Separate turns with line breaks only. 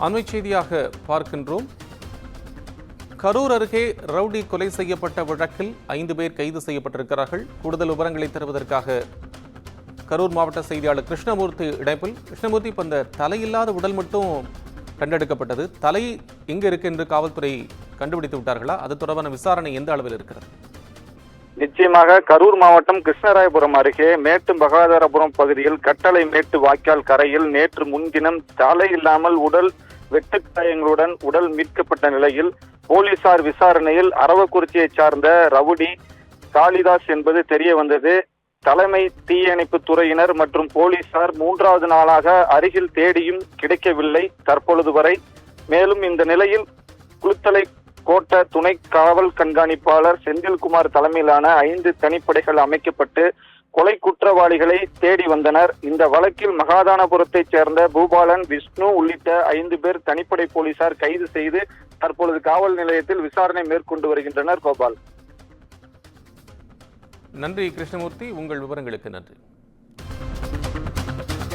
அண்மை செய்தியாக பார்க்கின்றோம். கரூர் அருகே ரவுடி கொலை செய்யப்பட்ட வழக்கில் 5 பேர் கைது செய்யப்பட்டிருக்கிறார்கள். கூடுதல் விவரங்களை தருவதற்காக கரூர் மாவட்ட செய்தியாளர் கிருஷ்ணமூர்த்தி இணைப்பில். கிருஷ்ணமூர்த்தி, இப்போ இந்த தலையில்லாத உடல் மட்டும் கண்டெடுக்கப்பட்டது, தலை எங்க இருக்கு என்று காவல்துறை கண்டுபிடித்து விட்டார்களா? அது தொடர்பான விசாரணை எந்த அளவில் இருக்கிறது?
நிச்சயமாக கரூர் மாவட்டம் கிருஷ்ணராயபுரம் அருகே மேட்டு மகாதாரபுரம் பகுதியில் கட்டளை மேட்டு வாய்க்கால் கரையில் நேற்று முன்தினம் தலை இல்லாமல் உடல் வெட்டுக்காயங்களுடன் உடல் மீட்கப்பட்ட நிலையில் போலீசார் விசாரணையில் அரவக்குறிச்சியை சார்ந்த ரவுடி காளிதாஸ் என்பது தெரிய வந்தது. தலைமை தீயணைப்பு துறையினர் மற்றும் போலீசார் 3வது நாளாக அருகில் தேடியும் கிடைக்கவில்லை தற்பொழுது வரை. மேலும் இந்த நிலையில் குளித்தலை கோட்ட துணை காவல் கண்காணிப்பாளர் செந்தில்குமார் தலைமையிலான 5 தனிப்படைகள் அமைக்கப்பட்டு கொலை குற்றவாளிகளை தேடி வந்தனர். இந்த வழக்கில் மகாதானபுரத்தைச் சேர்ந்த பூபாலன், விஷ்ணு உள்ளிட்ட 5 பேர் தனிப்படை போலீசார் கைது செய்து தற்பொழுது காவல் நிலையத்தில் விசாரணை மேற்கொண்டு வருகின்றனர். கோபால்,
நன்றி கிருஷ்ணமூர்த்தி, உங்கள் விவரங்களுக்கு நன்றி.